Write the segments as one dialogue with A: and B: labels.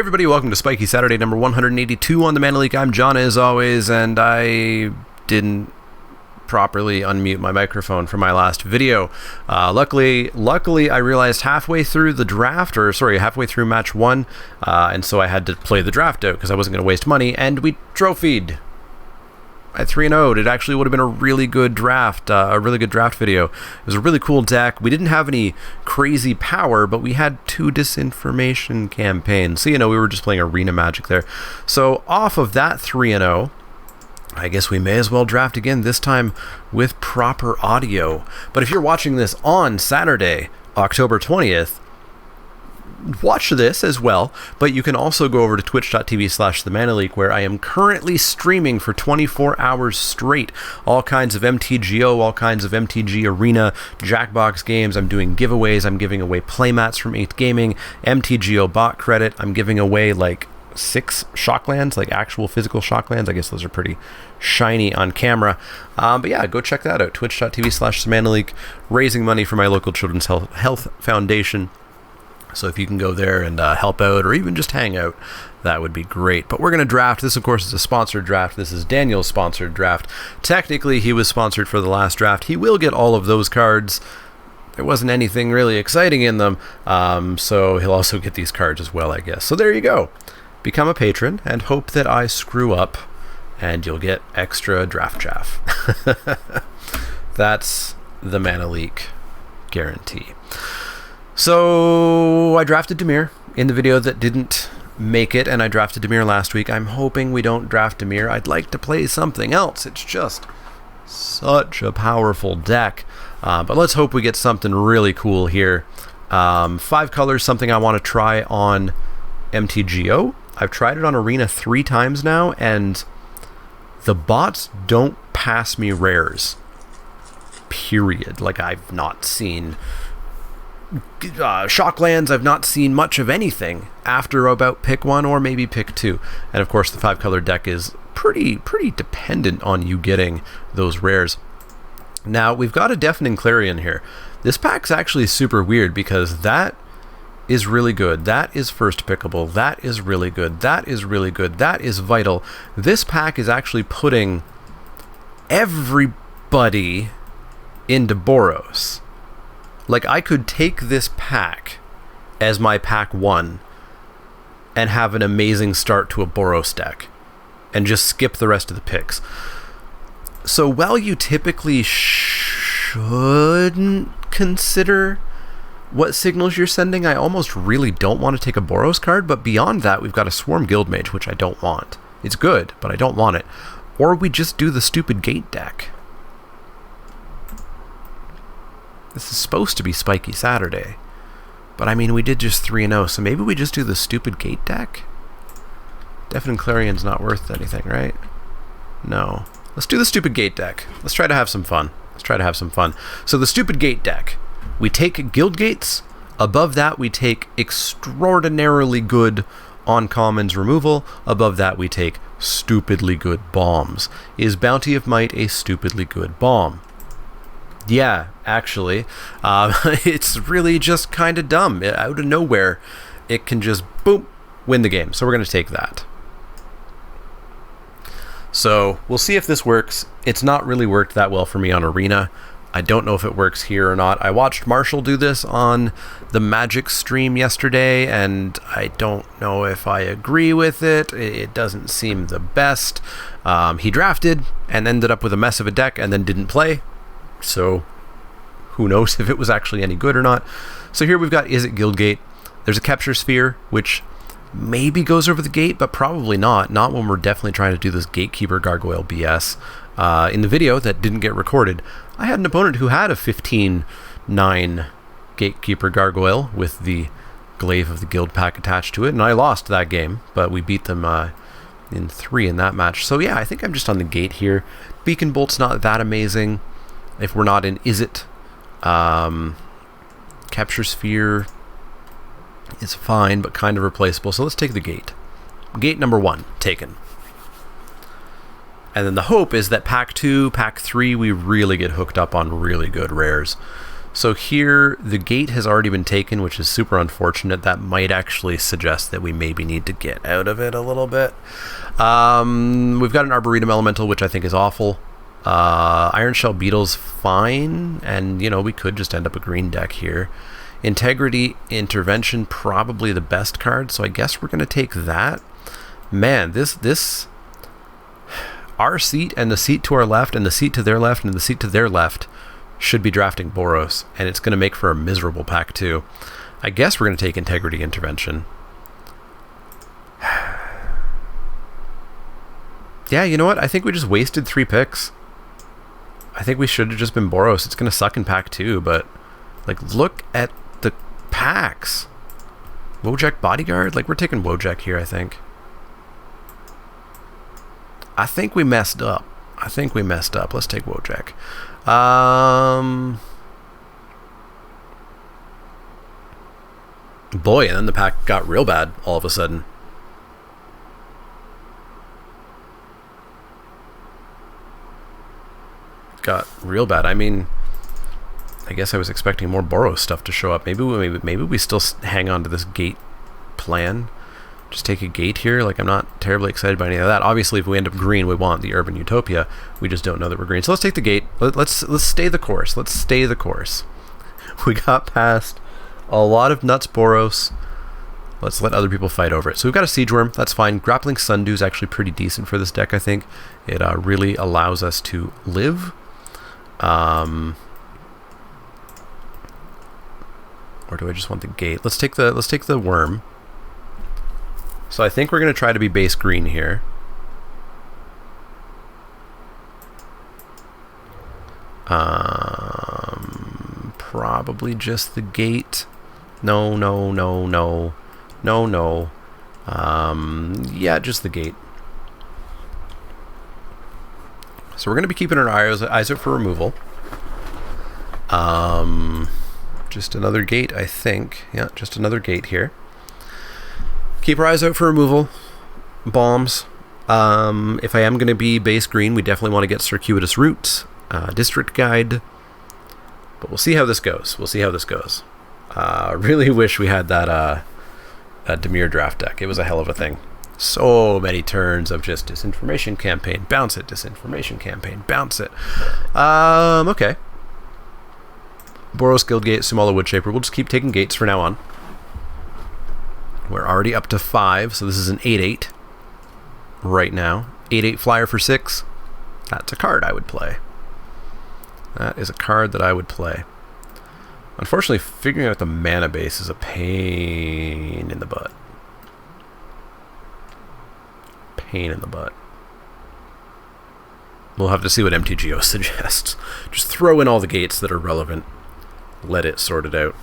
A: everybody, welcome to Spikey Saturday number 182 on the Mana Leek. I'm John as always, and I didn't properly unmute my microphone for my last video. Luckily I realized halfway through the draft, halfway through match 1, and so I had to play the draft out because I wasn't going to waste money, and we trophied at 3-0. It actually would have been a really good draft video. It was a really cool deck. We didn't have any crazy power, but we had 2 disinformation campaigns. So, we were just playing arena magic there. So off of that 3-0, I guess we may as well draft again, this time with proper audio. But if you're watching this on Saturday, October 20th, watch this as well, but you can also go over to twitch.tv/themanaleak, where I am currently streaming for 24 hours straight. All kinds of MTGO, all kinds of MTG Arena, Jackbox games. I'm doing giveaways. I'm giving away playmats from 8th Gaming, MTGO bot credit. I'm giving away like 6 shocklands, like actual physical shocklands. I guess those are pretty shiny on camera. But yeah, go check that out. Twitch.tv/themanaleak, raising money for my local Children's Health Foundation. So if you can go there and help out or even just hang out, that would be great. But we're going to draft. This, of course, is a sponsored draft. This is Daniel's sponsored draft. Technically, he was sponsored for the last draft. He will get all of those cards. There wasn't anything really exciting in them. So he'll also get these cards as well, I guess. So there you go. Become a patron and hope that I screw up and you'll get extra draft chaff. That's the Mana Leek guarantee. So I drafted Dimir in the video that didn't make it, and I drafted Dimir last week. I'm hoping we don't draft Dimir. I'd like to play something else. It's just such a powerful deck. But let's hope we get something really cool here. 5 colors, something I want to try on MTGO. I've tried it on Arena 3 times now, and the bots don't pass me rares. Period. Like, I've not seen shocklands. I've not seen much of anything after about pick 1 or maybe pick 2. And of course the 5-color deck is pretty dependent on you getting those rares. Now we've got a Deafening Clarion here. This pack's actually super weird because that is really good. That is first pickable. That is really good. That is really good. That is vital. This pack is actually putting everybody into Boros. Like, I could take this pack as my pack 1 and have an amazing start to a Boros deck and just skip the rest of the picks. So while you typically shouldn't consider what signals you're sending, I almost really don't want to take a Boros card, but beyond that, we've got a Swarm Guildmage, which I don't want. It's good, but I don't want it. Or we just do the stupid Gate deck. This is supposed to be Spikey Saturday. But I mean, we did just 3-0, so maybe we just do the stupid Gate deck? Deafening Clarion's not worth anything, right? No. Let's do the stupid Gate deck. Let's try to have some fun. So the stupid Gate deck. We take Guild Gates. Above that, we take extraordinarily good uncommons removal. Above that, we take stupidly good bombs. Is Bounty of Might a stupidly good bomb? Yeah, actually. It's really just kind of dumb. Out of nowhere, it can just, boom, win the game. So we're going to take that. So we'll see if this works. It's not really worked that well for me on Arena. I don't know if it works here or not. I watched Marshall do this on the Magic stream yesterday, and I don't know if I agree with it. It doesn't seem the best. He drafted and ended up with a mess of a deck and then didn't play. So who knows if it was actually any good or not. So here we've got Izzet Guildgate. There's a Capture Sphere, which maybe goes over the gate, but probably not. Not when we're definitely trying to do this Gatekeeper Gargoyle BS. In the video that didn't get recorded, I had an opponent who had a 15-9 Gatekeeper Gargoyle with the Glaive of the Guild pack attached to it, and I lost that game, but we beat them in 3 in that match. So yeah, I think I'm just on the gate here. Beacon Bolt's not that amazing if we're not in Izzet. Capture Sphere is fine, but kind of replaceable. So let's take the gate. Gate number 1, taken. And then the hope is that pack 2, pack 3, we really get hooked up on really good rares. So here, the gate has already been taken, which is super unfortunate. That might actually suggest that we maybe need to get out of it a little bit. We've got an Arboretum Elemental, which I think is awful. Iron Shell Beetle's fine, and, you know, we could just end up a green deck here. Integrity Intervention, probably the best card, so I guess we're going to take that. Man, our seat and the seat to our left and the seat to their left and the seat to their left should be drafting Boros, and it's going to make for a miserable pack too. I guess we're going to take Integrity Intervention. Yeah, you know what? I think we just wasted 3 picks. I think we should have just been Boros. It's going to suck in pack 2, but like, look at the packs. Wojak Bodyguard? Like, we're taking Wojak here, I think. I think we messed up. Let's take Wojak. Boy, and then the pack got real bad all of a sudden. Got real bad. I mean, I guess I was expecting more Boros stuff to show up. Maybe we still hang on to this gate plan. Just take a gate here. Like, I'm not terribly excited by any of that. Obviously, if we end up green, we want the Urban Utopia. We just don't know that we're green. So let's take the gate. Let's stay the course. Let's stay the course. We got past a lot of nuts Boros. Let's let other people fight over it. So we've got a Siege Worm. That's fine. Grappling Sundew is actually pretty decent for this deck, I think. It really allows us to live. Or do I just want the gate? Let's take the worm. So I think we're going to try to be base green here. Probably just the gate. No. Yeah, just the gate. So we're going to be keeping our eyes out for removal. Just another gate, I think. Yeah, just another gate here. Keep our eyes out for removal. Bombs. If I am going to be base green, we definitely want to get Circuitous Route, District Guide. But we'll see how this goes. Really wish we had that Dimir draft deck. It was a hell of a thing. So many turns of just disinformation campaign, bounce it, disinformation campaign, bounce it. Okay. Boros Guild Gate, Sumala Woodshaper. We'll just keep taking gates for now on. We're already up to 5, so this is an 8/8 right now. 8/8 flyer for 6. That's a card I would play. That is a card that I would play. Unfortunately, figuring out the mana base is a pain in the butt. We'll have to see what MTGO suggests. Just throw in all the gates that are relevant. Let it sort it out.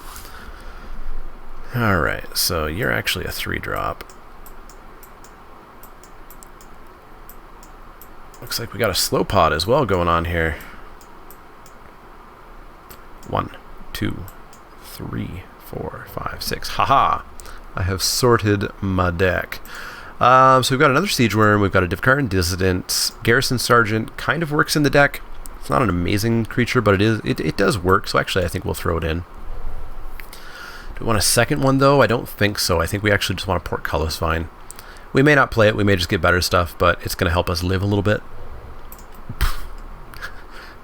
A: Alright, so you're actually a 3-drop. Looks like we got a slow pod as well going on here. 1, 2, 3, 4, 5, 6. Haha! I have sorted my deck. So we've got another Siege Worm, we've got a Diffcarn Dissident. Garrison Sergeant kind of works in the deck. It's not an amazing creature, but it does work, so actually I think we'll throw it in. Do we want a second one, though? I don't think so. I think we actually just want to Portcullis Vine. We may not play it, we may just get better stuff, but it's going to help us live a little bit.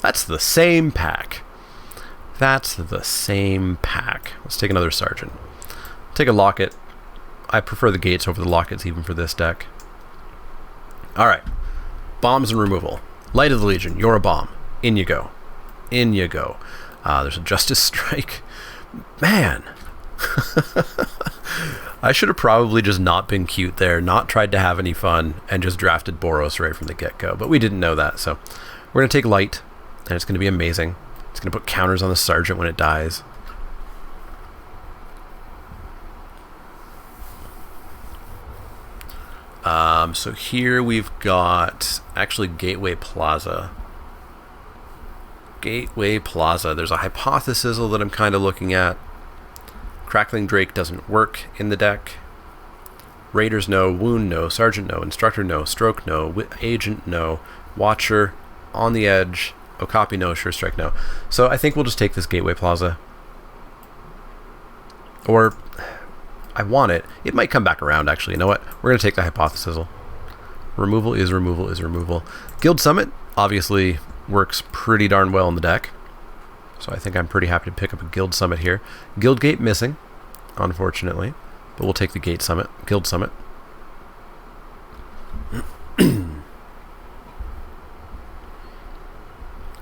A: That's the same pack. Let's take another Sergeant. Take a Locket. I prefer the gates over the Lockets even for this deck. Alright. Bombs and removal. Light of the Legion, you're a bomb. In you go. There's a Justice Strike. Man. I should have probably just not been cute there, not tried to have any fun, and just drafted Boros right from the get-go. But we didn't know that, so we're going to take Light, and it's going to be amazing. It's going to put counters on the Sergeant when it dies. So here we've got actually Gateway Plaza. There's a Hypothesis that I'm kind of looking at. Crackling Drake doesn't work in the deck. Raiders no, Wound no, Sergeant no, Instructor no, Stroke no, Agent no, Watcher on the edge. Okapi no, Sure Strike no. So I think we'll just take this Gateway Plaza. Or, I want it. It might come back around, actually. You know what? We're going to take the Hypothesizzle. Removal is removal is removal. Guild Summit, obviously, works pretty darn well in the deck. So I think I'm pretty happy to pick up a Guild Summit here. Guild Gate missing, unfortunately. But we'll take the Gate Summit. Guild Summit.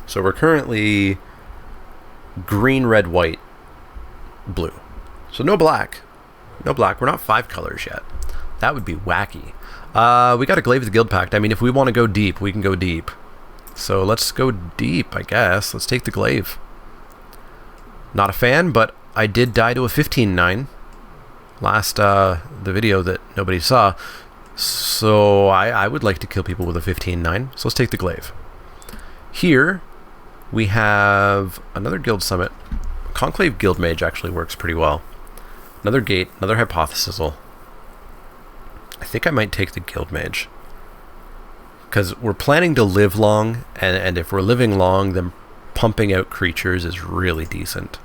A: So we're currently green, red, white, blue. So no black. No black. We're not 5 colors yet. That would be wacky. We got to glaive the Guild Pact. I mean, if we want to go deep, we can go deep. So let's go deep, I guess. Let's take the glaive. Not a fan, but I did die to a 15-9 last the video that nobody saw. So I would like to kill people with a 15-9. So let's take the glaive. Here we have another Guild Summit. Conclave Guild Mage actually works pretty well. Another Gate, another Hypothesizzle. I think I might take the Guild Mage. Because we're planning to live long, and if we're living long, then pumping out creatures is really decent.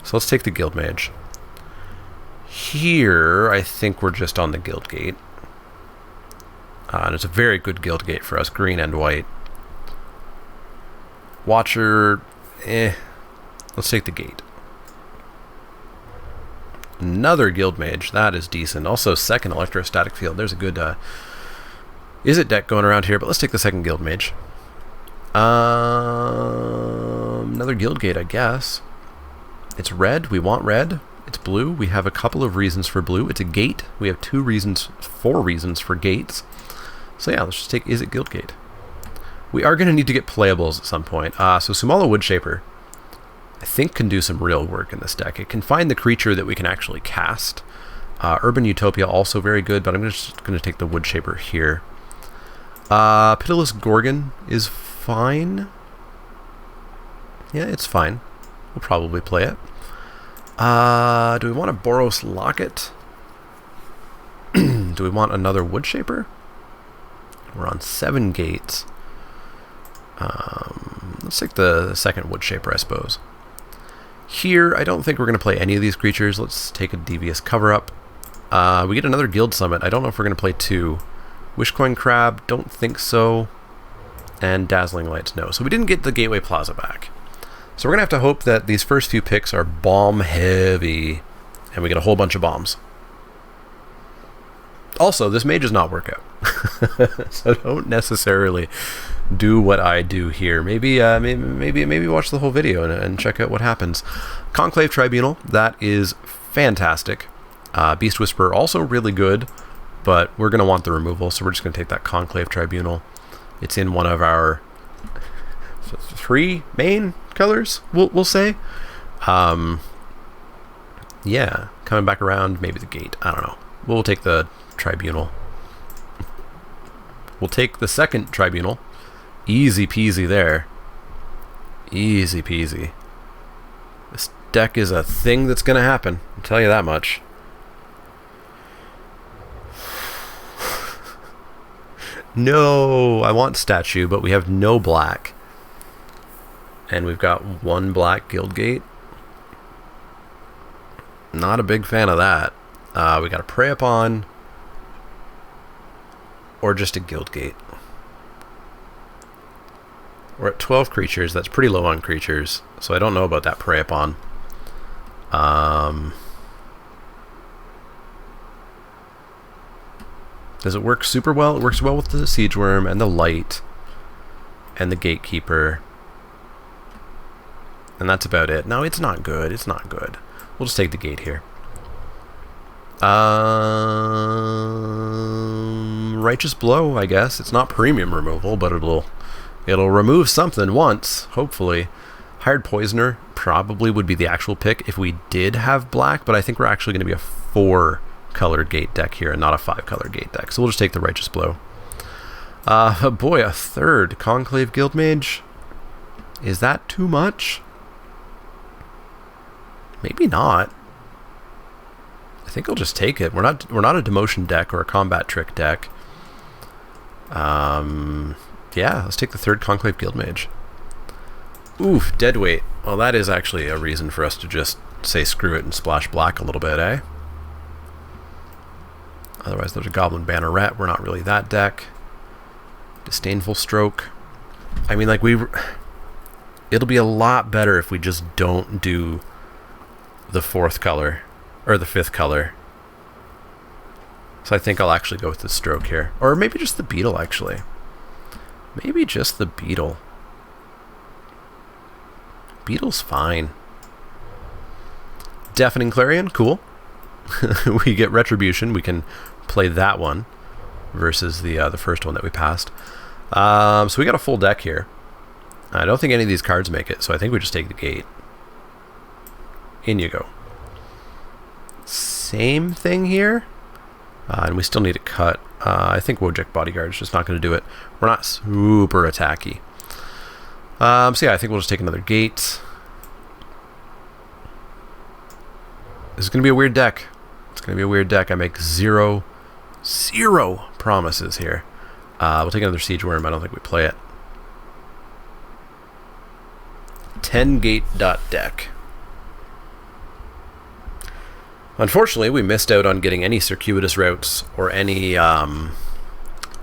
A: So let's take the Guild Mage. Here, I think we're just on the Guild Gate. And it's a very good Guild Gate for us, green and white. Watcher, let's take the Gate. Another Guild Mage, that is decent. Also, second Electrostatic Field. There's a good Izzet deck going around here, but let's take the second Guild Mage. Another Guild Gate, I guess. It's red, we want red. It's blue, we have a couple of reasons for blue. It's a gate, we have 4 reasons for gates. So yeah, let's just take Izzet Guild Gate. We are going to need to get playables at some point. So Sumala Woodshaper, I think, can do some real work in this deck. It can find the creature that we can actually cast. Urban Utopia also very good, but I'm just going to take the Woodshaper here. Pitiless Gorgon is fine. Yeah, it's fine. We'll probably play it. Do we want a Boros Locket? Do we want another Woodshaper? We're on 7 gates. Let's take the second Woodshaper, I suppose. Here, I don't think we're going to play any of these creatures. Let's take a Devious Cover-Up. We get another Guild Summit. I don't know if we're going to play 2. Wishcoin Crab, don't think so. And Dazzling Lights, no. So we didn't get the Gateway Plaza back. So we're going to have to hope that these first few picks are bomb-heavy, and we get a whole bunch of bombs. Also, this Mage does not work out. So don't necessarily do what I do here. Maybe watch the whole video and check out what happens. Conclave Tribunal, that is fantastic. Beast Whisperer, also really good, but we're going to want the removal, so we're just going to take that Conclave Tribunal. It's in one of our 3 main colors, we'll say. Yeah, coming back around, maybe the Gate, I don't know. We'll take the Tribunal. We'll take the second Tribunal. Easy peasy there. Easy peasy. This deck is a thing that's going to happen. I'll tell you that much. No, I want Statue, but we have no black. And we've got 1 black Guild Gate. Not a big fan of that. We got to Prey Upon. Or just a Guild Gate. We're at 12 creatures. That's pretty low on creatures. So I don't know about that Prey Upon. Does it work super well? It works well with the Siege Worm and the Light. And the Gatekeeper. And that's about it. No, it's not good. It's not good. We'll just take the Gate here. Righteous Blow, I guess. It's not premium removal, but it'll remove something once, hopefully. Hired Poisoner probably would be the actual pick if we did have black, but I think we're actually going to be a 4-colored Gate deck here and not a 5-color Gate deck. So we'll just take the Righteous Blow. Boy, a 3rd Conclave Guild Mage. Is that too much? Maybe not. I think I'll just take it. We're not a demotion deck or a combat trick deck. Yeah, let's take the 3rd Conclave Guild Mage. Oof, deadweight. Well, that is actually a reason for us to just say screw it and splash black a little bit, eh? Otherwise, there's a Goblin Banneret. We're not really that deck. Disdainful Stroke. I mean, like, it'll be a lot better if we just don't do the fourth color, or the fifth color. So I think I'll actually go with the Stroke here. Or maybe just the Beetle, actually. Maybe just the Beetle. Beetle's fine. Deafening Clarion, cool. We get Retribution. We can play that one versus the first one that we passed. So we got a full deck here. I don't think any of these cards make it, so I think we just take the gate. In you go. Same thing here. And we still need a cut. I think Wojek Bodyguard's just not going to do it. We're not super attacky. So yeah, I think we'll just take another gate. This is going to be a weird deck. It's going to be a weird deck. I make zero promises here. We'll take another Siege Worm. I don't think we play it. 10 gate dot deck. Unfortunately, we missed out on getting any circuitous routes or any of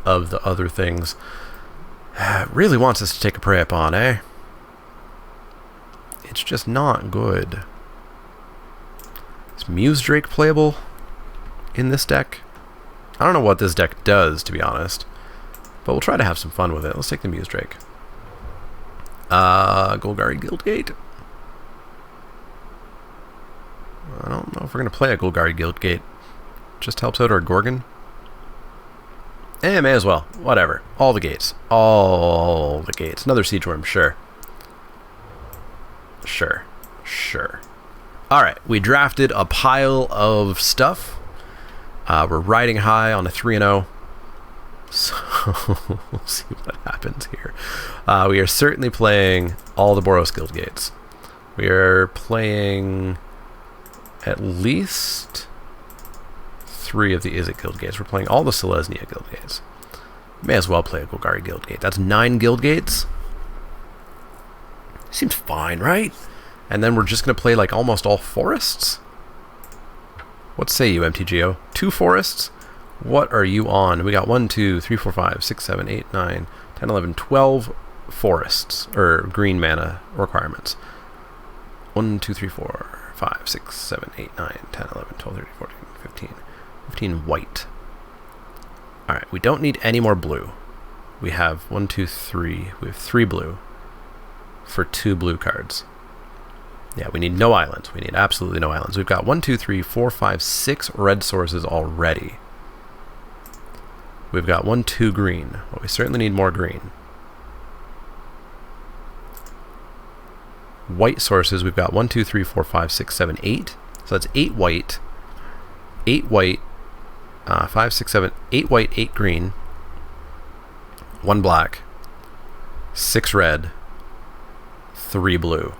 A: the other things. Really wants us to take a prey upon, eh? It's just not good. Is Muse Drake playable in this deck? I don't know what this deck does, to be honest. But we'll try to have some fun with it. Let's take the Muse Drake. Golgari Guildgate. I don't know if we're going to play a Golgari Guildgate. Just helps out our Gorgon. Eh, may as well. Whatever. All the gates. All the gates. Another Siege Worm, sure. Sure. Alright, we drafted a pile of stuff. We're riding high on a 3-0. So, we'll see what happens here. We are certainly playing all the Boros Guild gates. We are playing at least 3 of the Izzet Guild gates. We're playing all the Selesnya Guild gates. May as well play a Golgari Guild gate. That's 9 Guild gates. Seems fine, right? And then we're just going to play like almost all forests? What say you, MTGO? 2 forests? What are you on? We got 1, 2, 3, 4, 5, 6, 7, 8, 9, 10, 11, 12 forests, or green mana requirements. 1, 2, 3, 4, 5, 6, 7, 8, 9, 10, 11, 12, 13, 14, 15. 15 white. Alright, we don't need any more blue. We have 1, 2, 3. We have 3 blue for 2 blue cards. Yeah, we need no islands. We need absolutely no islands. We've got 1, 2, 3, 4, 5, 6 red sources already. We've got 1, 2 green. Well, we certainly need more green. White sources, we've got 1, 2, 3, 4, 5, 6, 7, 8. So that's 8 white. 8 white. 5, 6, 7, 8 white, 8 green. 1 black. 6 red. 3 blue.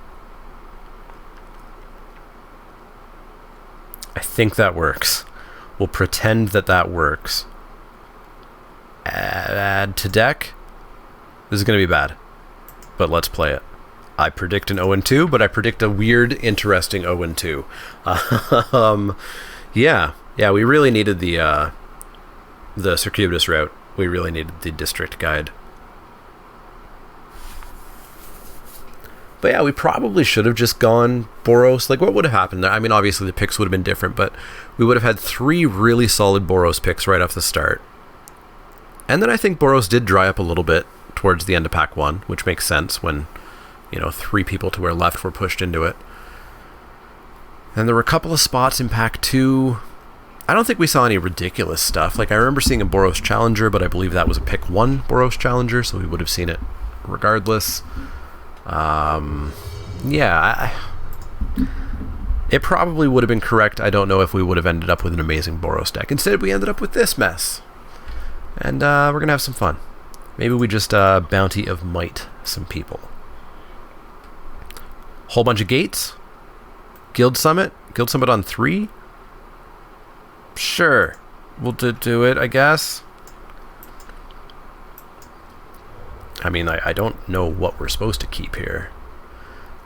A: I think that works. We'll pretend that that works. Add to deck. This is going to be bad. But let's play it. I predict an 0-2, but I predict a weird, interesting 0-2. Yeah, we really needed the circuitous route. We really needed the district guide. But yeah, we probably should have just gone Boros. Like, what would have happened there? I mean, obviously the picks would have been different, but we would have had 3 really solid Boros picks right off the start. And then I think Boros did dry up a little bit towards the end of pack 1, which makes sense when, 3 people to our left were pushed into it. And there were a couple of spots in pack 2. I don't think we saw any ridiculous stuff. Like, I remember seeing a Boros Challenger, but I believe that was a pick 1 Boros Challenger, so we would have seen it regardless. It probably would have been correct. I don't know if we would have ended up with an amazing Boros deck. Instead, we ended up with this mess. And we're going to have some fun. Maybe we just Bounty of Might some people. Whole bunch of gates. Guild Summit on 3. Sure. We'll do it, I guess. I mean, I don't know what we're supposed to keep here.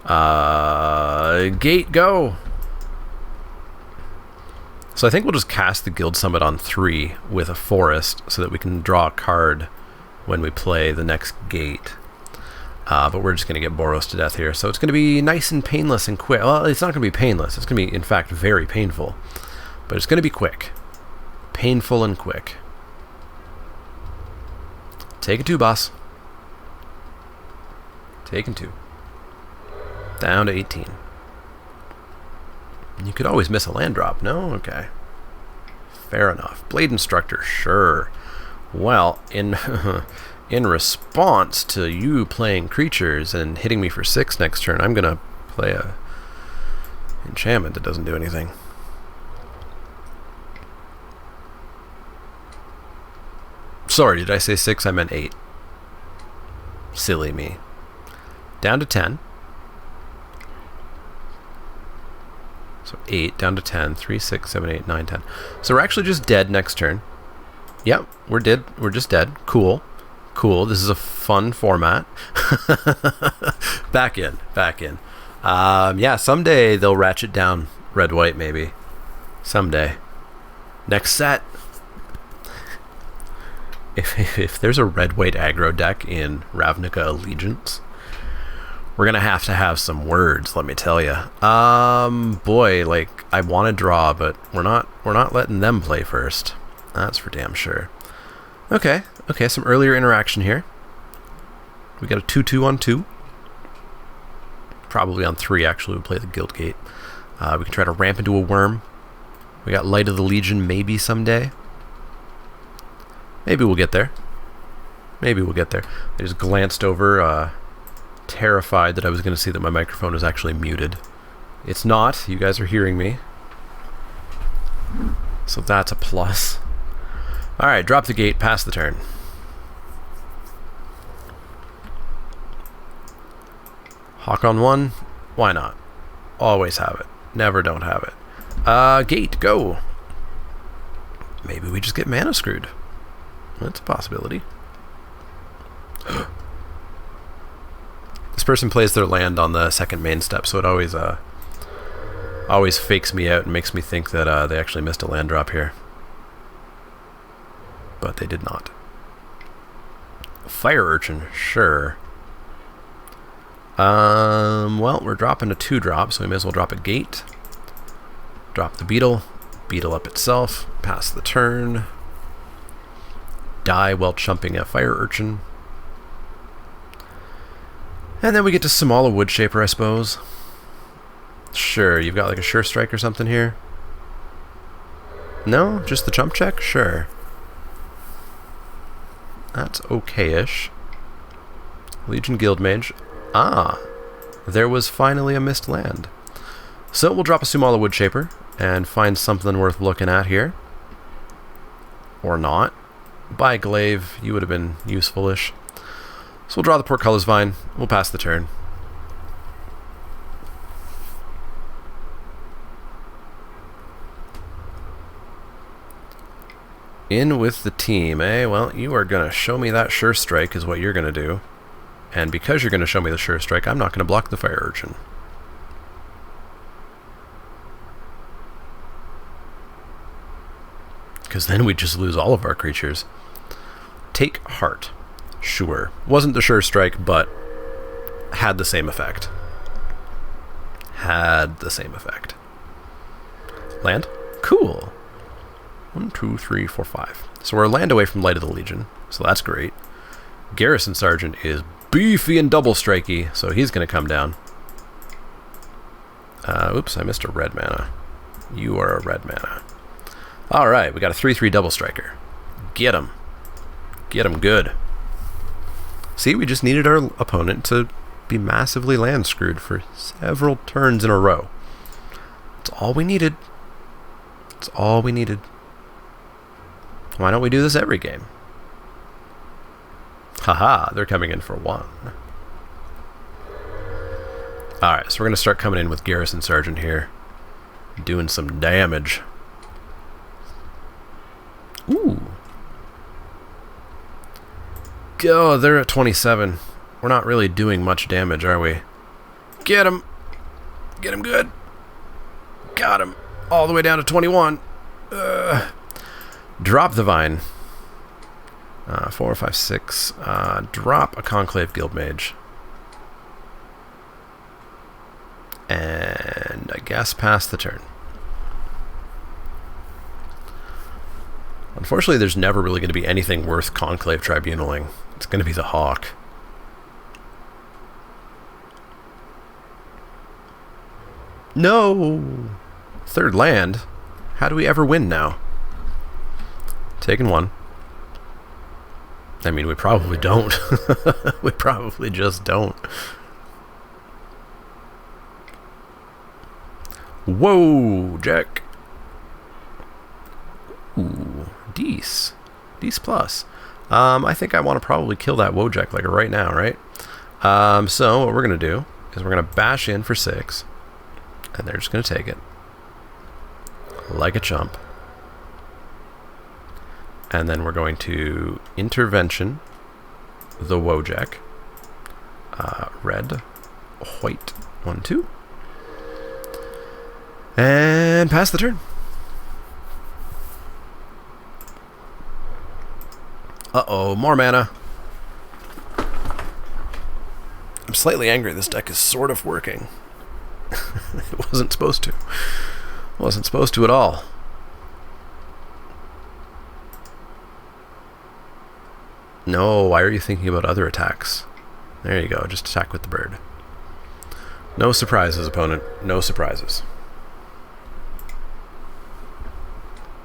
A: Gate, go! So I think we'll just cast the Guild Summit on 3 with a forest so that we can draw a card when we play the next gate. But we're just going to get Boros to death here. So it's going to be nice and painless and quick. Well, it's not going to be painless. It's going to be, in fact, very painful. But it's going to be quick. Painful and quick. Taking 2, boss. Taking 2. Down to 18. You could always miss a land drop. No? Okay. Fair enough. Blade Instructor, sure. Well, in in response to you playing creatures and hitting me for 6 next turn, I'm going to play a enchantment that doesn't do anything. Sorry, did I say 6? I meant 8. Silly me. Down to 10. So 8, down to 10. 3, 6, 7, 8, 9, 10. So we're actually just dead next turn. Yep, we're dead. We're just dead. Cool. Cool. This is a fun format. Back in. Back in. Yeah, someday they'll ratchet down red-white, maybe. Someday. Next set. If there's a red-white aggro deck in Ravnica Allegiance, we're gonna have to have some words, let me tell you. Boy, like, I want to draw, but we're not letting them play first. That's for damn sure. Okay, some earlier interaction here. We got a 2/2 on 2. Probably on 3, actually. We'll play the Guild Gate. We can try to ramp into a worm. We got Light of the Legion maybe someday. Maybe we'll get there. Maybe we'll get there. I just glanced over, terrified that I was going to see that my microphone is actually muted. It's not. You guys are hearing me. So that's a plus. Alright, drop the gate, pass the turn. Hawk on 1. Why not? Always have it. Never don't have it. Gate, go! Maybe we just get mana screwed. That's a possibility. This person plays their land on the second main step, so it always fakes me out and makes me think that they actually missed a land drop here. But they did not. Fire Urchin, sure. Well, we're dropping a 2-drop, so we may as well drop a gate. Drop the beetle. Beetle up itself. Pass the turn. Die while chumping a Fire Urchin. And then we get to Samala Woodshaper, I suppose. Sure, you've got like a Sure Strike or something here? No? Just the chump check? Sure. That's okay-ish. Legion Guildmage. Ah, there was finally a missed land. So we'll drop a Sumala Woodshaper and find something worth looking at here. Or not. By Glaive, you would have been useful-ish. So we'll draw the Portcullis Vine. We'll pass the turn. In with the team, eh? Well, you are going to show me that Sure Strike is what you're going to do. And because you're going to show me the Sure Strike, I'm not going to block the Fire Urchin. Because then we just lose all of our creatures. Take Heart. Sure. Wasn't the Sure Strike, but had the same effect. Had the same effect. Land? Cool. 1, 2, 3, 4, 5. So we're a land away from Light of the Legion, so that's great. Garrison Sergeant is beefy and double strikey, so he's going to come down. Oops, I missed a red mana. You are a red mana. Alright, we got a 3/3 double striker. Get him. Get him good. See, we just needed our opponent to be massively land screwed for several turns in a row. That's all we needed. That's all we needed. Why don't we do this every game? Haha, they're coming in for 1. Alright, so we're going to start coming in with Garrison Sergeant here. Doing some damage. Ooh. Oh, they're at 27. We're not really doing much damage, are we? Get him. Get him good. Got him. All the way down to 21. Drop the Vine. 4, 5, 6. Drop a Conclave Guild Mage. And I guess pass the turn. Unfortunately, there's never really going to be anything worth Conclave Tribunaling. It's going to be the Hawk. No! Third land? How do we ever win now? Taking one. I mean, we probably don't. We probably just don't. Whoa, Jack. Ooh, Dece. Dece plus. I think I want to probably kill that Wojak like right now, right? So what we're going to do is we're going to bash in for 6. And they're just going to take it. Like a chump. And then we're going to intervention the Wojak. Red, white, 1, 2. And pass the turn. Uh-oh, more mana. I'm slightly angry this deck is sort of working. It wasn't supposed to. Wasn't supposed to at all. No, why are you thinking about other attacks? There you go, just attack with the bird. No surprises, opponent. No surprises.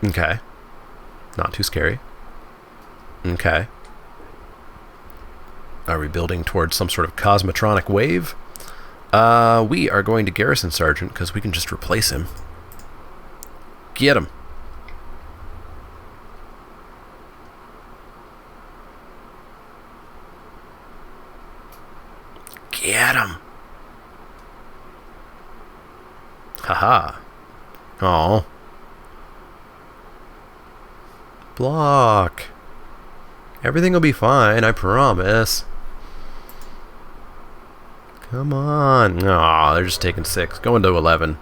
A: Okay. Not too scary. Okay. Are we building towards some sort of cosmotronic wave? We are going to Garrison Sergeant because we can just replace him. Get him. Get him. Haha. Oh. Block. Everything will be fine, I promise. Come on. Aw, they're just taking 6. Going to 11.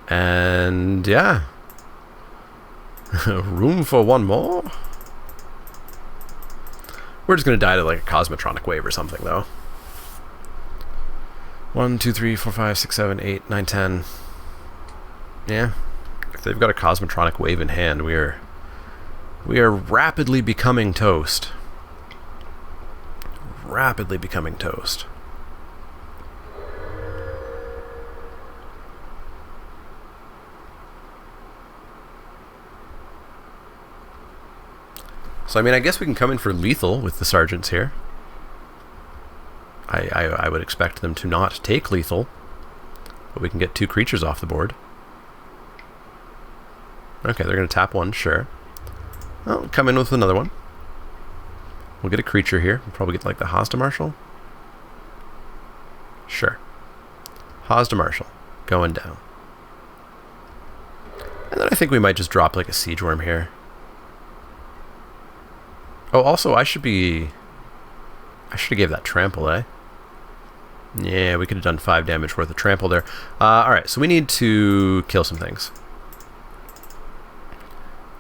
A: And yeah. Room for one more? We're just going to die to like a Cosmotronic Wave or something, though. 1, 2, 3, 4, 5, 6, 7, 8, 9, 10. Yeah. If they've got a Cosmotronic Wave in hand, we are rapidly becoming toast. Rapidly becoming toast. So, I mean, I guess we can come in for lethal with the sergeants here. I would expect them to not take lethal, but we can get 2 creatures off the board. Okay, they're going to tap 1, sure. Well, come in with another one. We'll get a creature here. We'll probably get like the Hazda Marshal. Sure. Hazda Marshal. Going down. And then I think we might just drop like a Siege Worm here. Oh, also, I should have gave that trample, eh? Yeah, we could have done 5 damage worth of trample there. Alright, so we need to kill some things.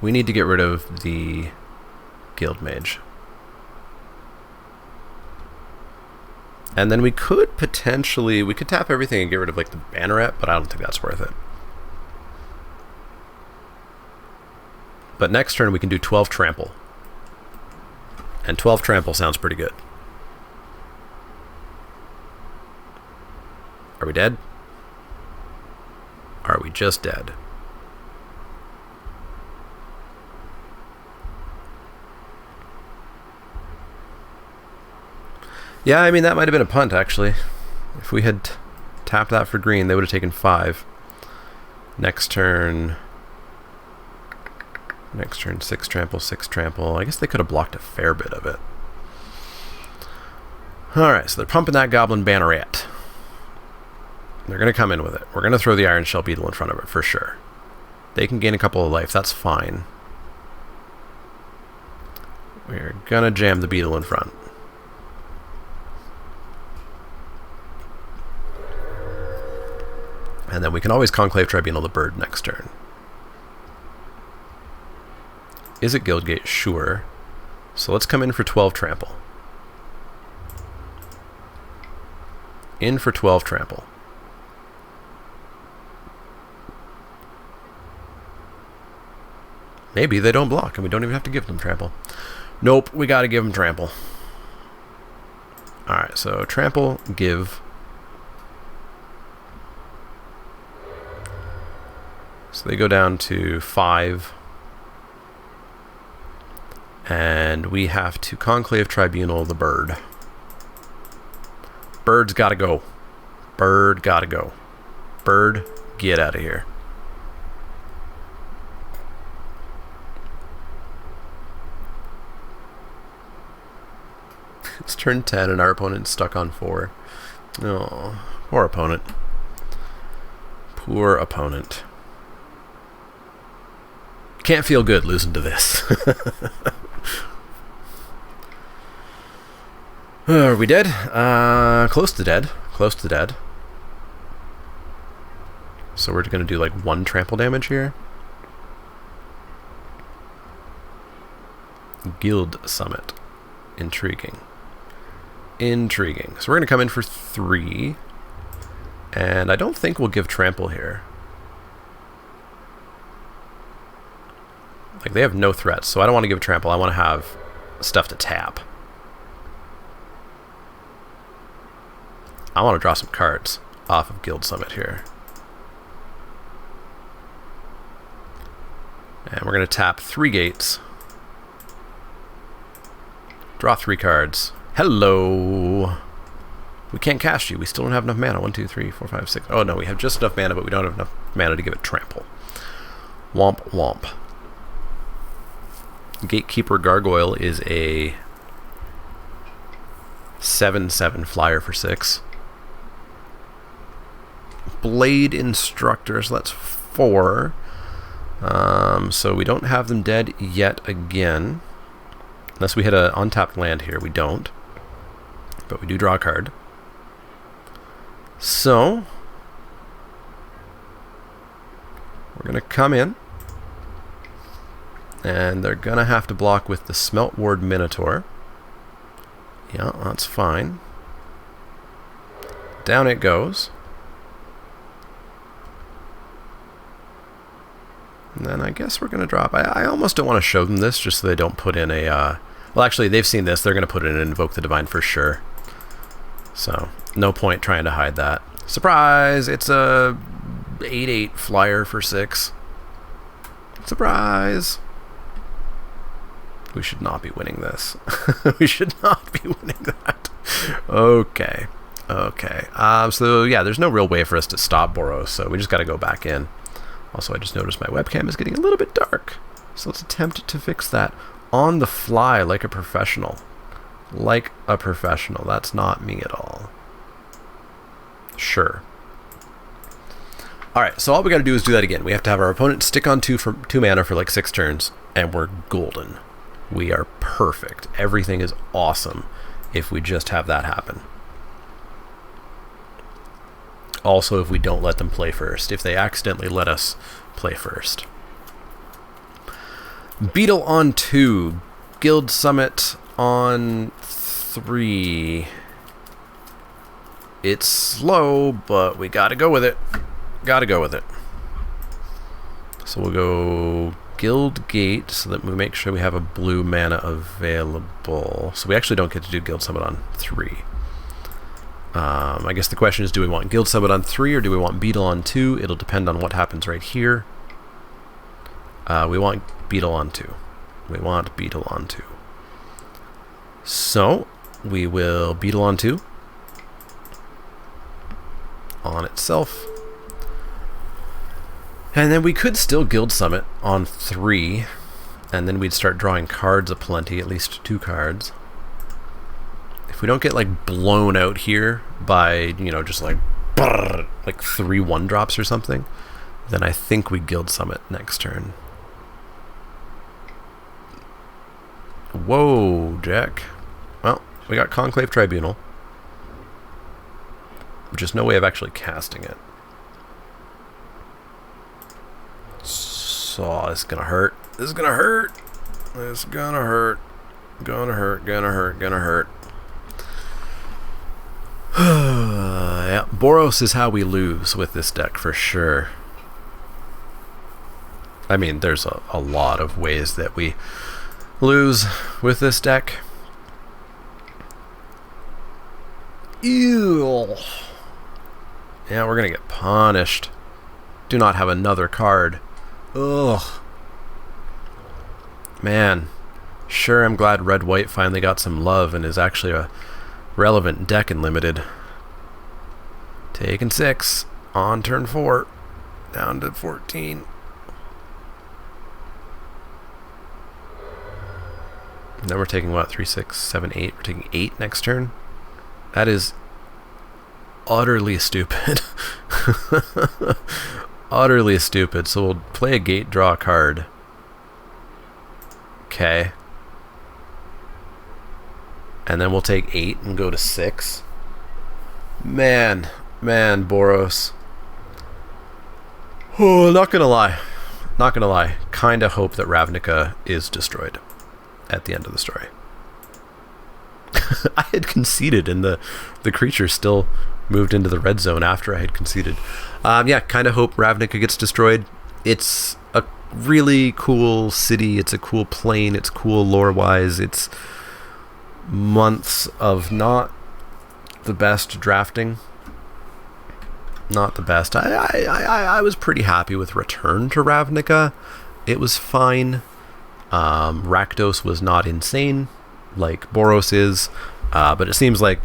A: We need to get rid of the Guild Mage. And then we could potentially... We could tap everything and get rid of like the Banneret, but I don't think that's worth it. But next turn we can do 12 trample. And 12 trample sounds pretty good. Are we dead? Are we just dead? Yeah, I mean, that might have been a punt, actually. If we had tapped that for green, they would have taken 5. Next turn... Next turn, 6 trample, 6 trample. I guess they could have blocked a fair bit of it. Alright, so they're pumping that Goblin Banneret. They're going to come in with it. We're going to throw the Iron Shell Beetle in front of it, for sure. They can gain a couple of life, that's fine. We're going to jam the Beetle in front. And then we can always Conclave Tribunal the bird next turn. Is it Guildgate? Sure. So let's come in for 12 trample. In for 12 trample. Maybe they don't block and we don't even have to give them trample. Nope, we gotta give them trample. Alright, so trample, give. So they go down to 5. And we have to Conclave Tribunal the bird. Bird's gotta go. Bird gotta go. Bird, get out of here. It's turn 10 and our opponent's stuck on 4. Oh, poor opponent. Poor opponent. Can't feel good losing to this. Are we dead? Close to dead. Close to dead. So we're going to do like 1 trample damage here. Guild Summit. Intriguing. Intriguing. So we're going to come in for 3. And I don't think we'll give trample here. Like, they have no threats, so I don't want to give trample. I want to have stuff to tap. I want to draw some cards off of Guild Summit here. And we're going to tap 3 gates. Draw 3 cards. Hello! We can't cast you. We still don't have enough mana. 1, 2, 3, 4, 5, 6. Oh, no, we have just enough mana, but we don't have enough mana to give it trample. Womp womp. Gatekeeper Gargoyle is a 7/7 flyer for 6. Blade Instructors, that's 4. So we don't have them dead yet again. Unless we hit an untapped land here. We don't. But we do draw a card. So we're going to come in. And they're going to have to block with the Smelt Ward Minotaur. Yeah, that's fine. Down it goes. And then I guess we're going to drop. I almost don't want to show them this just so they don't put in a... well, actually, they've seen this. They're going to put in an Invoke the Divine for sure. So, no point trying to hide that. Surprise! It's a 8/8 flyer for 6. Surprise! We should not be winning this. We should not be winning that. Okay. Okay. So, yeah, there's no real way for us to stop Boros, so we just got to go back in. Also, I just noticed my webcam is getting a little bit dark. So let's attempt to fix that on the fly like a professional. Like a professional. That's not me at all. Sure. Alright, so all we got to do is do that again. We have to have our opponent stick on 2 mana for like 6 turns, and we're golden. We are perfect. Everything is awesome if we just have that happen. Also, if we don't let them play first. If they accidentally let us play first. Beetle on 2. Guild Summit on 3. It's slow, but we gotta go with it. Gotta go with it. So we'll go Guild Gate so that we make sure we have a blue mana available. So we actually don't get to do Guild Summit on 3. I guess the question is, do we want Guild Summit on 3 or do we want Beetle on 2? It'll depend on what happens right here. We want Beetle on 2. We want Beetle on 2. So, we will Beetle on 2. On itself. And then we could still Guild Summit on 3. And then we'd start drawing cards aplenty, at least 2 cards. If we don't get like blown out here by, you know, just like 3 1-drops or something, then I think we Guild Summit next turn. Whoa, Jack. Well, we got Conclave Tribunal. Just no way of actually casting it. Oh, this is gonna hurt. This is gonna hurt. This is gonna hurt. Gonna hurt. Gonna hurt. Gonna hurt. Yeah, Boros is how we lose with this deck for sure. I mean, there's a lot of ways that we lose with this deck. Ew. Yeah, we're gonna get punished. Do not have another card. Ugh. Man. Sure, I'm glad Red-White finally got some love and is actually a relevant deck in Limited. Taking 6 on turn 4. Down to 14. Then we're taking what? 3, 6, 7, 8. We're taking 8 next turn. That is utterly stupid. Utterly stupid. So we'll play a gate, draw a card. Okay. And then we'll take 8 and go to 6. Man, Boros. Oh, not gonna lie. Not gonna lie. Kinda hope that Ravnica is destroyed at the end of the story. I had conceded and the creature still moved into the red zone after I had conceded. Yeah, kind of hope Ravnica gets destroyed. It's a really cool city. It's a cool plane. It's cool lore-wise. It's months of not the best drafting. Not the best. I was pretty happy with Return to Ravnica. It was fine. Rakdos was not insane like Boros is, but it seems like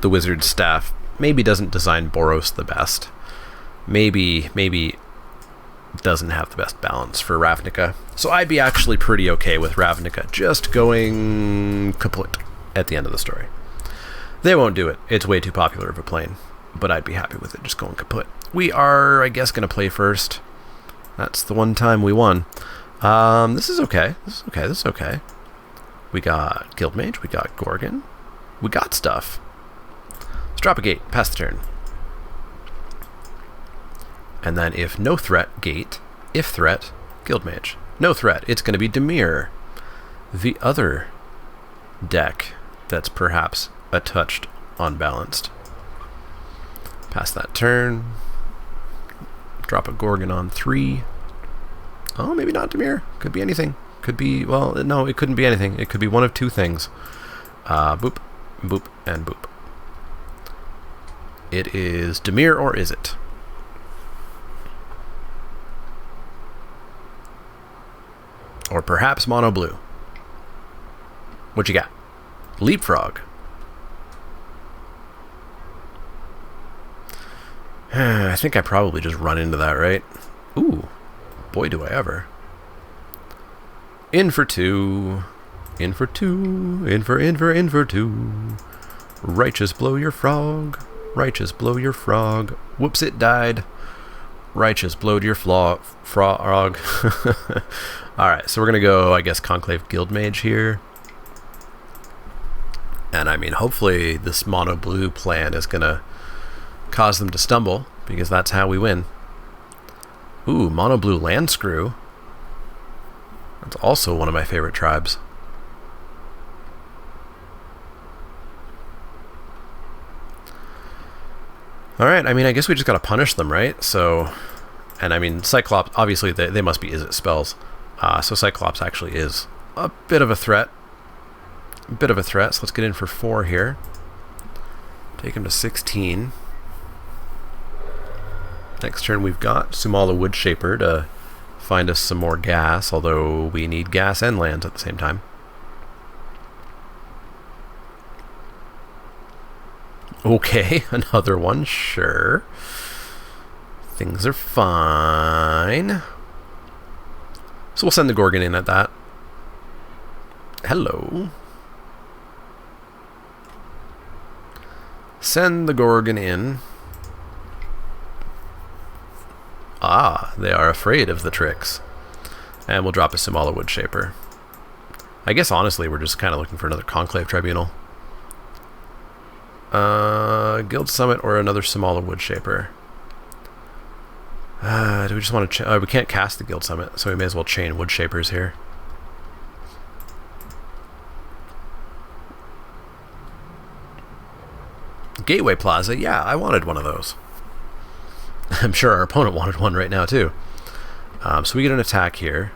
A: the Wizards staff maybe doesn't design Boros the best. Maybe doesn't have the best balance for Ravnica. So I'd be actually pretty okay with Ravnica just going kaput at the end of the story. They won't do it. It's way too popular of a plane, but I'd be happy with it just going kaput. We are, I guess, going to play first. That's the one time we won. This is okay. This is okay. We got Guildmage. We got Gorgon. We got stuff. Let's drop a gate. Pass the turn. And then if no threat, gate. If threat, Guildmage. No threat, it's going to be Dimir. The other deck that's perhaps a touch unbalanced. Pass that turn. Drop a Gorgon on 3. Oh, maybe not Dimir. Could be anything. Could be, well, no, it couldn't be anything. It could be one of two things. Boop, boop, and boop. It is Dimir, or is it? Or perhaps mono blue. What you got? Leapfrog. I think I probably just run into that, right? Ooh, boy do I ever. In for 2. In for 2. In for 2. Righteous blow your frog. Righteous blow your frog. Whoops, it died. Righteous blowed your frog. Alright, so we're going to go, I guess, Conclave Guildmage here. And I mean, hopefully this mono blue plan is going to cause them to stumble, because that's how we win. Ooh, mono blue land screw. That's also one of my favorite tribes. Alright, I mean, I guess we just gotta punish them, right? So, and I mean, Cyclops, obviously they must be Izzet spells. So Cyclops actually is a bit of a threat. A bit of a threat, so let's get in for 4 here. Take him to 16. Next turn we've got Sumala Woodshaper to find us some more gas, although we need gas and lands at the same time. Okay, another one, sure. Things are fine. So we'll send the Gorgon in at that. Hello. Send the Gorgon in. Ah, they are afraid of the tricks. And we'll drop a Sumala Woodshaper. I guess honestly we're just kind of looking for another Conclave Tribunal. Guild Summit or another Sumala Woodshaper. Do we just want to... we can't cast the Guild Summit, so we may as well chain Wood Shapers here. Gateway Plaza, yeah, I wanted one of those. I'm sure our opponent wanted one right now, too. So we get an attack here.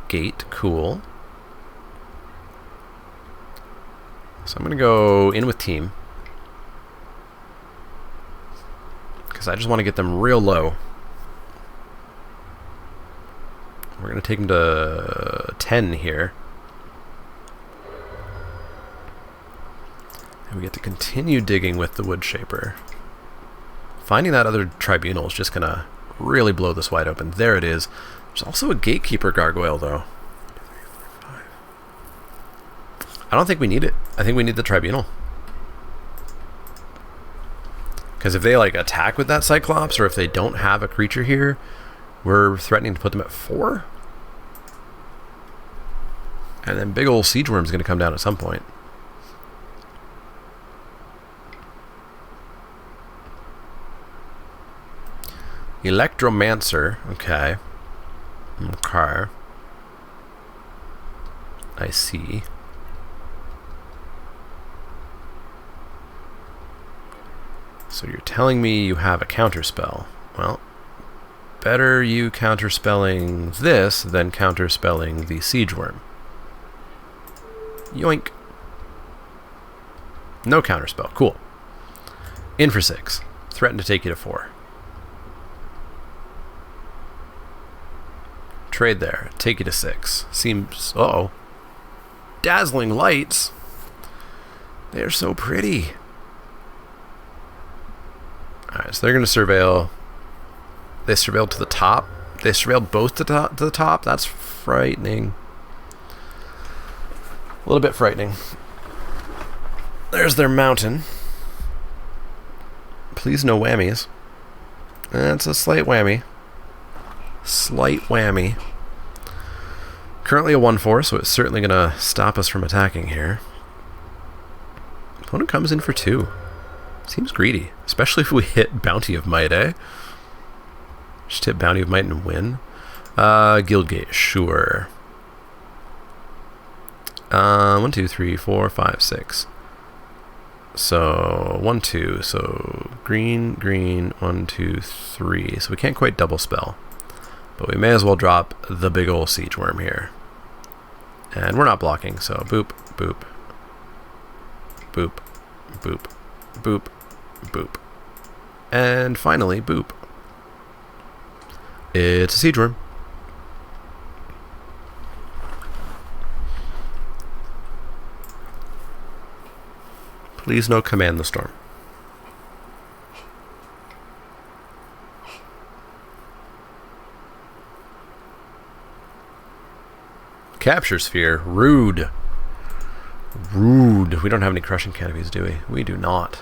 A: Gate, cool. So I'm going to go in with team. Because I just want to get them real low. We're going to take them to 10 here. And we get to continue digging with the Wood Shaper. Finding that other Tribunal is just going to really blow this wide open. There it is. There's also a Gatekeeper Gargoyle, though. I don't think we need it. I think we need the Tribunal. Because if they like attack with that Cyclops, or if they don't have a creature here, we're threatening to put them at 4. And then big old Siege Worm's going to come down at some point. Electromancer, okay. Okay. I see. So you're telling me you have a counterspell. Well, better you counterspelling this than counterspelling the Siege Worm. Yoink. No counterspell, cool. In for 6. Threaten to take you to 4. Trade there. Take you to 6. Seems... Uh-oh. Dazzling Lights. They're so pretty. Alright, so they're going to surveil. They surveilled to the top. They surveilled both to the top. That's frightening. A little bit frightening. There's their mountain. Please no whammies. That's a slight whammy. Slight whammy. Currently a 1/4, so it's certainly going to stop us from attacking here. Opponent comes in for 2. Seems greedy, especially if we hit Bounty of Might, eh? Just hit Bounty of Might and win. Guildgate, sure. 1, 2, 3, 4, 5, 6. So 1, 2. So green, green. 1, 2, 3. So we can't quite double spell. But we may as well drop the big ol' Siege Worm here. And we're not blocking, so boop, boop, boop, boop, boop, boop. And finally, boop. It's a Siege Worm. Please no Command the Storm. Capture Sphere. Rude. Rude. We don't have any Crushing Canopies, do we? We do not.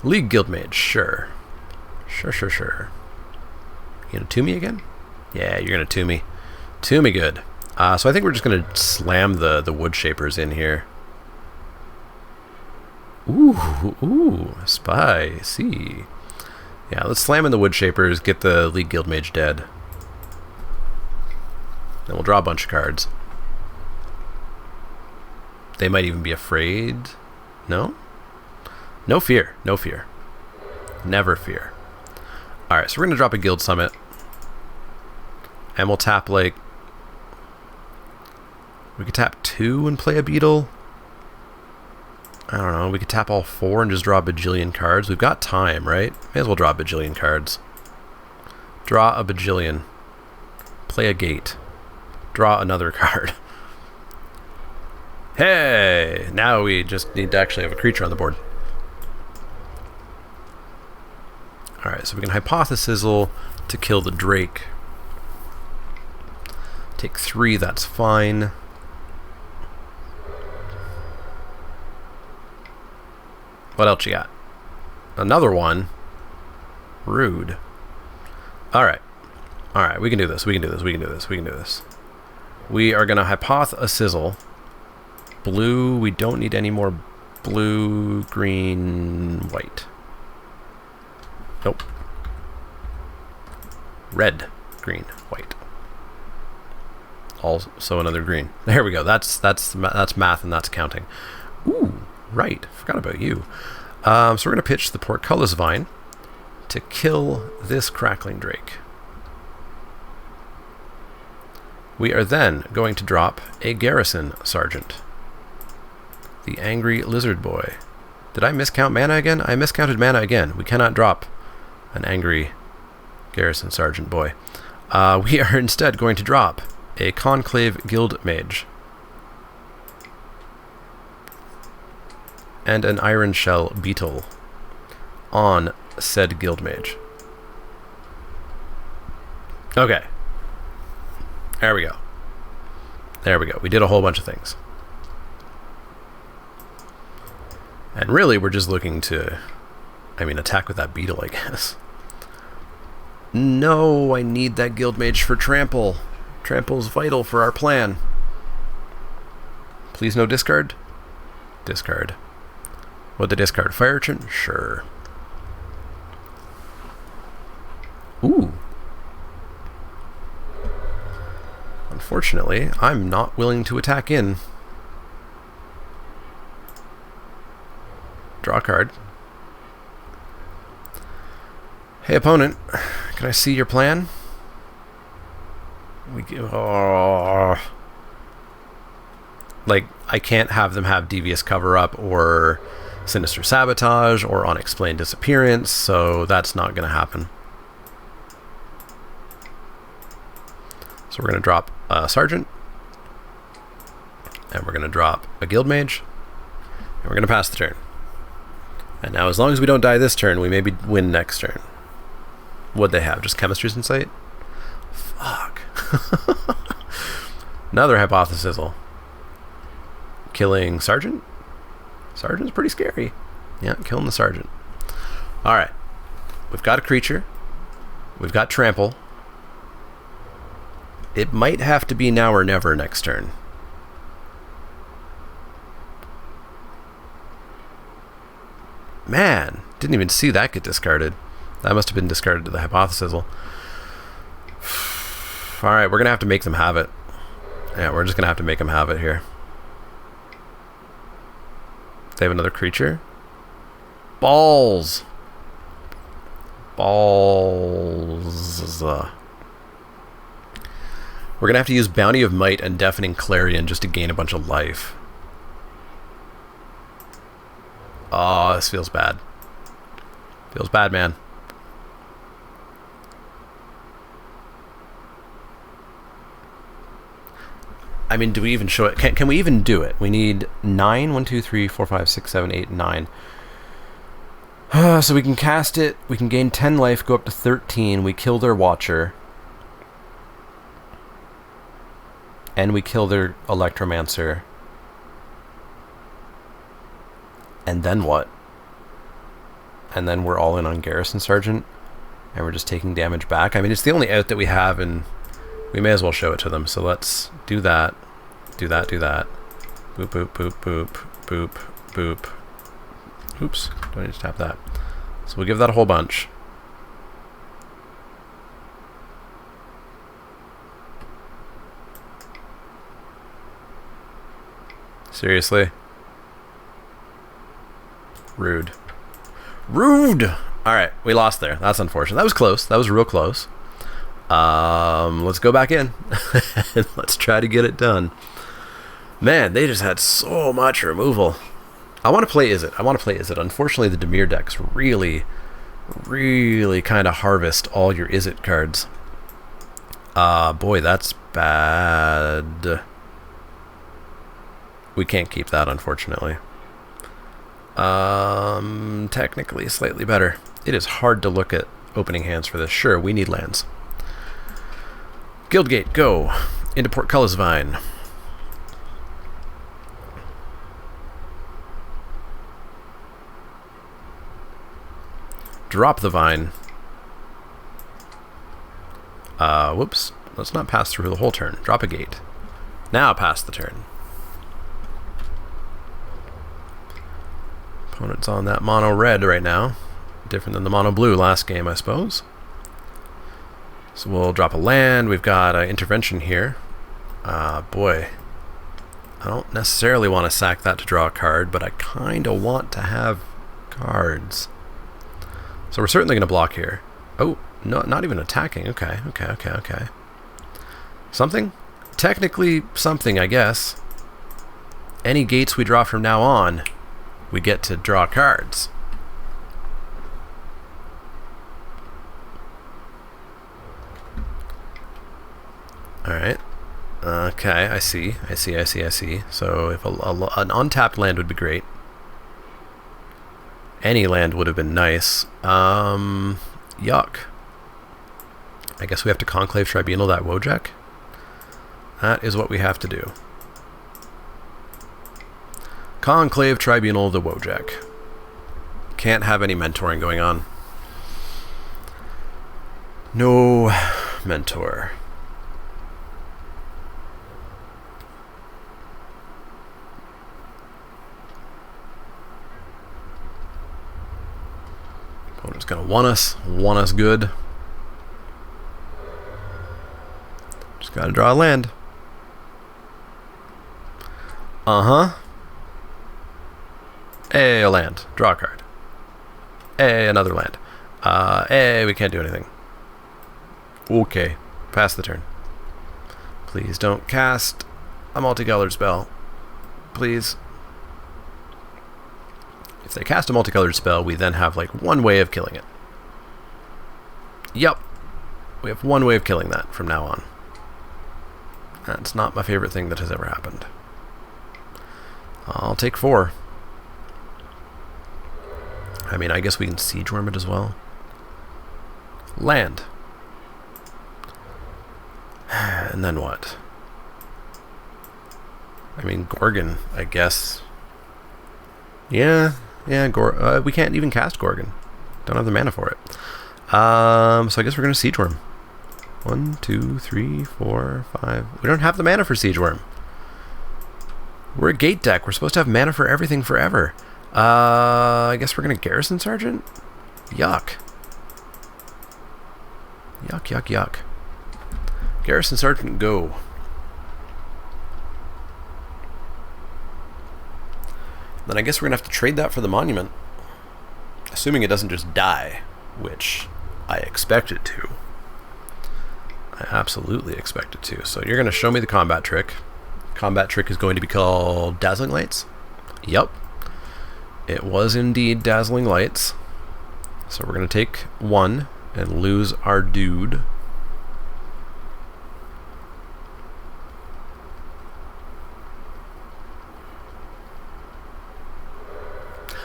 A: League Guildmage. Sure. Sure, sure, sure. You gonna 2 me again? Yeah, you're gonna 2 me. 2 me good. So I think we're just gonna slam the Wood Shapers in here. Ooh, spicy. Yeah, let's slam in the Wood Shapers, get the League Guildmage dead. Then we'll draw a bunch of cards. They might even be afraid. No? No fear. No fear. Never fear. Alright, so we're going to drop a Guild Summit. And we'll tap, like... We could tap 2 and play a Beetle. I don't know, we could tap all 4 and just draw a bajillion cards. We've got time, right? May as well draw a bajillion cards. Draw a bajillion. Play a gate. Draw another card. Hey! Now we just need to actually have a creature on the board. Alright, so we can Hypothesizzle to kill the Drake. Take 3, that's fine. What else you got? Another one. Rude. Alright. Alright, we can do this. We can do this. We can do this. We can do this. We are going to Hypothesizzle. Blue, we don't need any more blue, green, white. Nope. Red, green, white. Also another green. There we go. That's math and that's counting. Ooh, right. Forgot about you. So we're going to pitch the Portcullis Vine to kill this Crackling Drake. We are then going to drop a Garrison Sergeant. The Angry Lizard Boy. Did I miscount mana again? I miscounted mana again. We cannot drop an Angry Garrison Sergeant Boy. We are instead going to drop a Conclave Guild Mage. And an Iron Shell Beetle on said Guild Mage. Okay. There we go. There we go. We did a whole bunch of things. And really, we're just looking to, attack with that beetle, I guess. No, I need that Guild Mage for Trample. Trample's vital for our plan. Please no discard? Discard. Would the discard Fire Urchin? Sure. Ooh. Unfortunately, I'm not willing to attack in. Draw a card. Hey opponent, can I see your plan? Like, I can't have them have Devious Cover-Up or Sinister Sabotage or Unexplained Disappearance, so that's not going to happen. So we're going to drop a Sergeant, and we're going to drop a Guild Mage, and we're going to pass the turn. And now, as long as we don't die this turn, we maybe win next turn. What'd they have? Just Chemistry's Insight? Fuck. Another Hypothesis. Killing Sergeant? Sergeant's pretty scary. Yeah, killing the Sergeant. Alright. We've got a creature. We've got Trample. It might have to be now or never next turn. Man, didn't even see that get discarded. That must have been discarded to the Hypothesis. Alright, we're going to have to make them have it. Yeah, we're just going to have to make them have it here. They have another creature. Balls. Balls. We're going to have to use Bounty of Might and Deafening Clarion just to gain a bunch of life. Oh, this feels bad. Feels bad, man. I mean, do we even show it? Can we even do it? We need 9. 1, 2, 3, 4, 5, 6, 7, 8, 9. So we can cast it. We can gain 10 life, go up to 13. We kill their Watcher. And we kill their Electromancer. And then what? And then we're all in on Garrison Sergeant. And we're just taking damage back. I mean, it's the only out that we have, and we may as well show it to them. So let's do that. Do that, do that. Boop, boop, boop, boop, boop, boop. Oops, don't need to tap that. So we'll give that a whole bunch. Seriously? Rude. Rude! Alright, we lost there. That's unfortunate. That was close. That was real close. Let's go back in. And let's try to get it done. Man, they just had so much removal. I want to play Izzet. Unfortunately, the Dimir decks really kind of harvest all your Izzet cards. Boy, that's bad. We can't keep that, unfortunately. Technically, slightly better. It is hard to look at opening hands for this. Sure, we need lands. Guildgate, go. Into Portcullis Vine. Drop the Vine. Whoops. Let's not pass through the whole turn. Drop a gate. Now pass the turn. Opponent's on that mono red right now. Different than the mono blue last game, I suppose. So we'll drop a land. We've got an intervention here. Boy. I don't necessarily want to sack that to draw a card, but I kind of want to have cards. So we're certainly going to block here. Oh, no, not even attacking. Okay. Something? Technically something, I guess. Any gates we draw from now on, we get to draw cards. Alright. Okay, I see. So if an untapped land would be great. Any land would have been nice. Yuck. I guess we have to Conclave Tribunal that Wojak. That is what we have to do. Conclave Tribunal the Wojak. Can't have any mentoring going on. No mentor. Opponent's gonna want us good. Just gotta draw a land. Hey, a land. Draw a card. Hey, another land. Hey, we can't do anything. Okay, pass the turn. Please don't cast a multicolored spell. Please. If they cast a multicolored spell, we then have like one way of killing it. Yep. We have one way of killing that from now on. That's not my favorite thing that has ever happened. I'll take 4. I mean, I guess we can Siege Worm it as well. Land. And then what? I mean, Gorgon, I guess. Yeah, we can't even cast Gorgon. Don't have the mana for it. So I guess we're going to Siege Worm. 1, 2, 3, 4, 5. We don't have the mana for Siege Worm. We're a gate deck. We're supposed to have mana for everything forever. I guess we're going to Garrison Sergeant? Yuck. Yuck. Garrison Sergeant, go. Then I guess we're going to have to trade that for the monument. Assuming it doesn't just die, which I expect it to. I absolutely expect it to. So you're going to show me the combat trick. Combat trick is going to be called Dazzling Lights. Yep. It was indeed Dazzling Lights. So we're going to take 1 and lose our dude.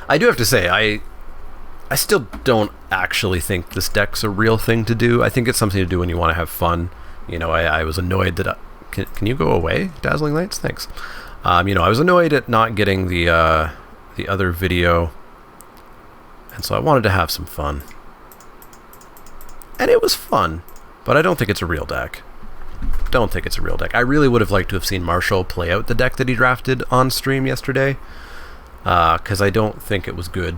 A: I do have to say, I still don't actually think this deck's a real thing to do. I think it's something to do when you want to have fun. You know, I was annoyed that... Can you go away, Dazzling Lights? Thanks. You know, I was annoyed at not getting the other video. And so I wanted to have some fun. And it was fun. But I don't think it's a real deck. I really would have liked to have seen Marshall play out the deck that he drafted on stream yesterday. Because I don't think it was good.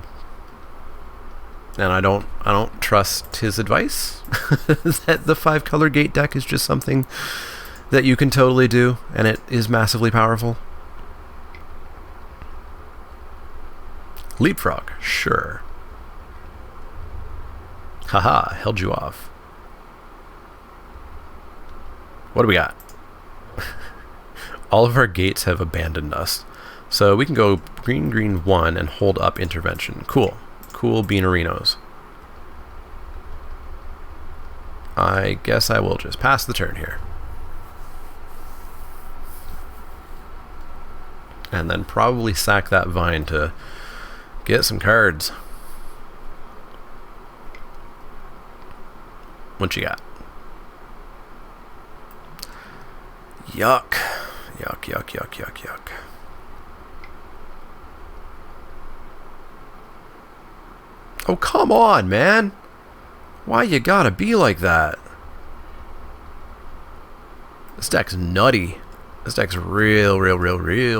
A: And I don't trust his advice. That the 5-color gate deck is just something that you can totally do, and it is massively powerful. Leapfrog, sure. Haha, held you off. What do we got? All of our gates have abandoned us. So we can go green 1 and hold up intervention. Cool beanerinos. I guess I will just pass the turn here. And then probably sack that vine to get some cards. What you got? Yuck. Oh, come on, man. Why you gotta be like that? This deck's nutty. This deck's real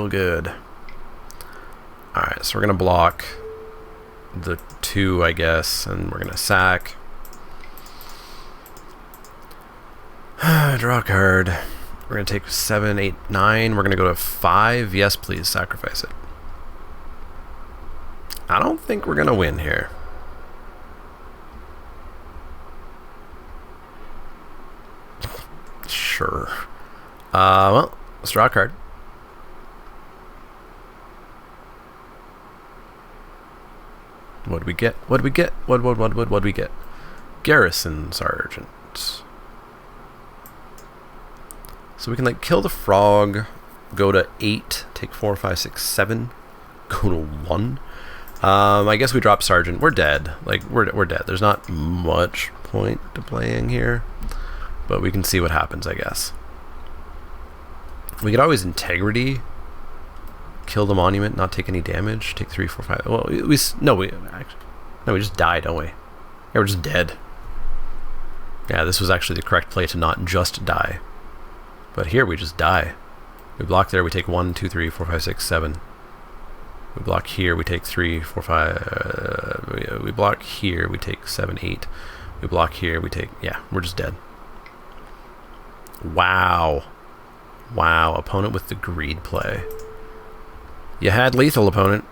A: good. Alright, so we're gonna block. the 2, I guess, and we're gonna sack. Draw a card. We're gonna take 7, 8, 9. We're gonna go to 5. Yes, please sacrifice it. I don't think we're gonna win here. Sure. Well, let's draw a card. What do we get? What do we get? What do we get? Garrison Sergeant. So we can like kill the frog, go to 8, take 4, 5, 6, 7, go to 1. I guess we drop Sergeant. We're dead. Like we're dead. There's not much point to playing here, but we can see what happens, I guess. We could always Integrity, kill the monument, not take any damage, take 3, 4, 5. Well, we just die, don't we? Yeah, we're just dead. Yeah, this was actually the correct play to not just die. But here we just die. We block there, we take 1, 2, 3, 4, 5, 6, 7. We block here, we take 3, 4, 5. We block here, we take 7, 8. We block here, we take... Yeah, we're just dead. Wow. Wow, opponent with the greed play. You had lethal, opponent.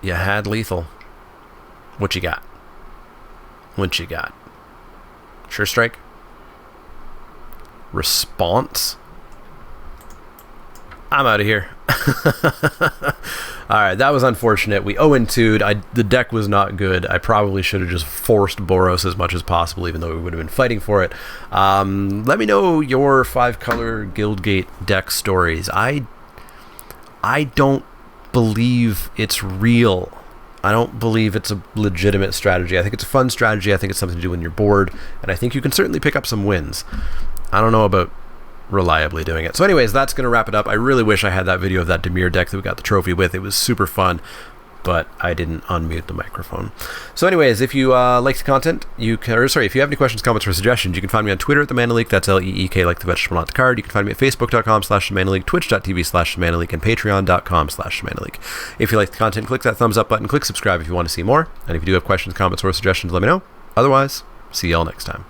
A: You had lethal. What you got? What you got? Sure strike? Response? I'm out of here. Alright, that was unfortunate. We 0-2'd. The deck was not good. I probably should have just forced Boros as much as possible, even though we would have been fighting for it. Let me know your 5-color Guildgate deck stories. I don't believe it's real. I don't believe it's a legitimate strategy. I think it's a fun strategy. I think it's something to do when you're bored, and I think you can certainly pick up some wins. I don't know about reliably doing it. So anyways, that's going to wrap it up. I really wish I had that video of that Dimir deck that we got the trophy with. It was super fun, but I didn't unmute the microphone. So anyways, if you like the content, you can, or sorry, if you have any questions, comments, or suggestions, you can find me on Twitter at TheManaLeek. That's L-E-E-K, like the vegetable, not the card. You can find me at Facebook.com/TheManaLeek, Twitch.tv/TheManaLeek, and Patreon.com/TheManaLeek. If you like the content, click that thumbs up button, click subscribe if you want to see more. And if you do have questions, comments, or suggestions, let me know. Otherwise, see y'all next time.